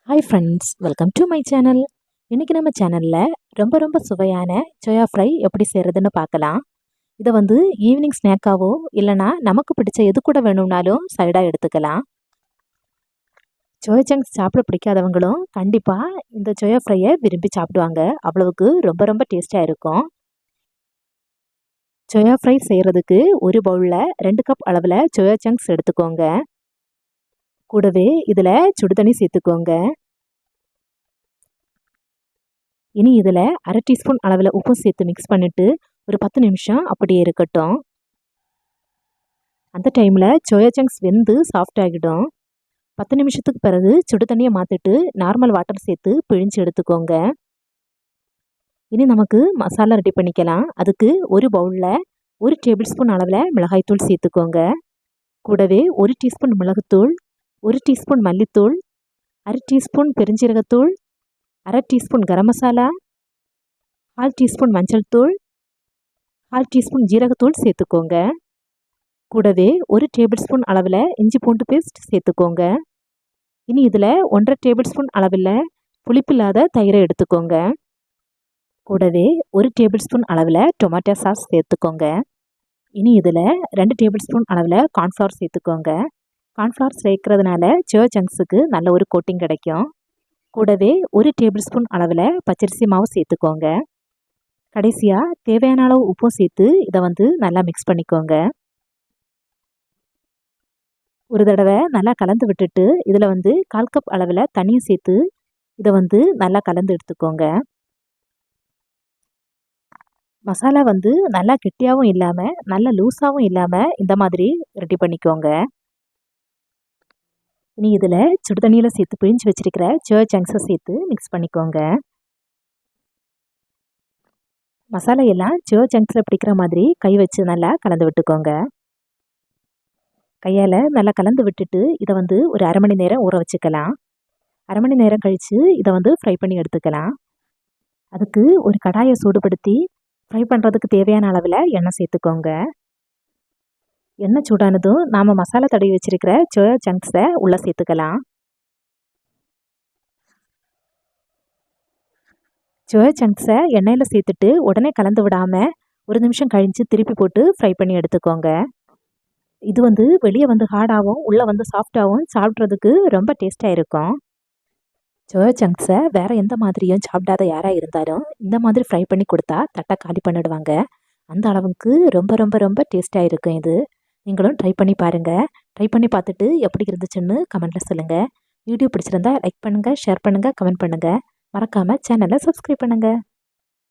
Hi friends, welcome to my channel. இன்றைக்கி நம்ம சேனலில் ரொம்ப சுவையான சோயா ஃப்ரை எப்படி செய்கிறதுன்னு பார்க்கலாம். இதை ஈவினிங் ஸ்நாக்காவோ இல்லைனா நமக்கு பிடிச்ச எது கூட வேணும்னாலும் சைடாக எடுத்துக்கலாம். சோயா சங்க்ஸ் சாப்பிட பிடிக்காதவங்களும் கண்டிப்பாக இந்த சோயா ஃப்ரையை விரும்பி சாப்பிடுவாங்க. அவ்வளவுக்கு ரொம்ப டேஸ்ட்டாக இருக்கும். சோயா ஃப்ரை செய்கிறதுக்கு ஒரு பவுலில் 2 கப் அளவில் சோயா சங்க்ஸ் எடுத்துக்கோங்க. கூடவே இதில் சுடு தண்ணி சேர்த்துக்கோங்க. இனி இதில் 1/2 டீஸ்பூன் அளவில் உப்பு சேர்த்து மிக்ஸ் பண்ணிவிட்டு ஒரு 10 நிமிஷம் அப்படியே இருக்கட்டும். அந்த டைமில் சோயா சங்க்ஸ் வெந்து சாஃப்ட் ஆகிடும். 10 நிமிஷத்துக்கு பிறகு சுடு தண்ணியை மாற்றிட்டு நார்மல் வாட்டர் சேர்த்து பிழிஞ்சு எடுத்துக்கோங்க. இனி நமக்கு மசாலா ரெடி பண்ணிக்கலாம். அதுக்கு ஒரு பவுலில் 1 டேபிள் ஸ்பூன் அளவில் மிளகாய்த்தூள் சேர்த்துக்கோங்க. கூடவே 1 டீஸ்பூன் மிளகுத்தூள், 1 டீஸ்பூன் மல்லித்தூள், 1/2 teaspoon பெருஞ்சீரகத்தூள், 1/2 teaspoon garam masala, 1/4 teaspoon மஞ்சள் தூள், 1/4 டீஸ்பூன் ஜீரகத்தூள் சேர்த்துக்கோங்க. கூடவே 1 டேபிள் ஸ்பூன் அளவில் இஞ்சி பூண்டு பேஸ்ட் சேர்த்துக்கோங்க. இனி இதில் 1/2 டேபிள் ஸ்பூன் அளவில் புளிப்பில்லாத தயிரை எடுத்துக்கோங்க. கூடவே 1 டேபிள் ஸ்பூன் அளவில் டொமேட்டோ சாஸ் சேர்த்துக்கோங்க. இனி இதில் 2 டேபிள் ஸ்பூன் அளவில் கார்ன்ஃப்ளவர் சேர்த்துக்கோங்க. கார்ன்ஃப்ளவர் சேர்க்கறதுனால சோயா சங்க்ஸுக்கு நல்ல ஒரு கோட்டிங் கிடைக்கும். கூடவே 1 டேபிள் ஸ்பூன் அளவில் பச்சரிசி மாவு சேர்த்துக்கோங்க. கடைசியாக தேவையான அளவு உப்பும் சேர்த்து இதை நல்லா மிக்ஸ் பண்ணிக்கோங்க. ஒரு தடவை நல்லா கலந்து விட்டுட்டு இதில் 1/4 கப் அளவில் தண்ணியும் சேர்த்து இதை நல்லா கலந்து எடுத்துக்கோங்க. மசாலா நல்லா கெட்டியாகவும் இல்லாமல் நல்லா லூஸாகவும் இல்லாமல் இந்த மாதிரி ரெடி பண்ணிக்கோங்க. இனி இதில் சுடு தண்ணியில் சேர்த்து பிழிஞ்சு வச்சிருக்கிற சோயா சங்க்ஸை சேர்த்து மிக்ஸ் பண்ணிக்கோங்க. மசாலா எல்லாம் சோயா சங்க்ஸில் பிடிக்கிற மாதிரி கை வச்சு நல்லா கலந்து விட்டுக்கோங்க. கையால் நல்லா கலந்து விட்டுட்டு இதை ஒரு 1/2 மணி நேரம் ஊற வச்சுக்கலாம். 1/2 மணி நேரம் கழித்து இதை ஃப்ரை பண்ணி எடுத்துக்கலாம். அதுக்கு ஒரு கடாயை சூடுபடுத்தி ஃப்ரை பண்ணுறதுக்கு தேவையான அளவில் எண்ணெய் சேர்த்துக்கோங்க. எண்ணெய் சூடானதும் நாம் மசாலா தடவி வச்சிருக்கிற சோயா சங்க்ஸை உள்ளே சேர்த்துக்கலாம். சோயா சங்க்ஸை எண்ணெயில் சேர்த்துட்டு உடனே கலந்து விடாமல் 1 நிமிஷம் கழித்து திருப்பி போட்டு ஃப்ரை பண்ணி எடுத்துக்கோங்க. இது வெளியே ஹார்டாகவும் உள்ளே சாஃப்டாகவும் சாப்பிட்றதுக்கு ரொம்ப டேஸ்ட்டாக இருக்கும். சோயா சங்க்ஸை வேறு எந்த மாதிரியும் சாப்பிடாத யாராக இருந்தாலும் இந்த மாதிரி ஃப்ரை பண்ணி கொடுத்தா தட்டை காலி பண்ணிடுவாங்க. அந்த அளவுக்கு ரொம்ப டேஸ்ட்டாக இருக்கும். இது நீங்களும் ட்ரை பண்ணி பாருங்கள். ட்ரை பண்ணி பார்த்துட்டு எப்படி இருந்துச்சுன்னு கமெண்ட்டில் சொல்லுங்கள். வீடியோ பிடிச்சிருந்தா லைக் பண்ணுங்கள், ஷேர் பண்ணுங்கள், கமெண்ட் பண்ணுங்கள். மறக்காமல் சேனலை சப்ஸ்கிரைப் பண்ணுங்கள்.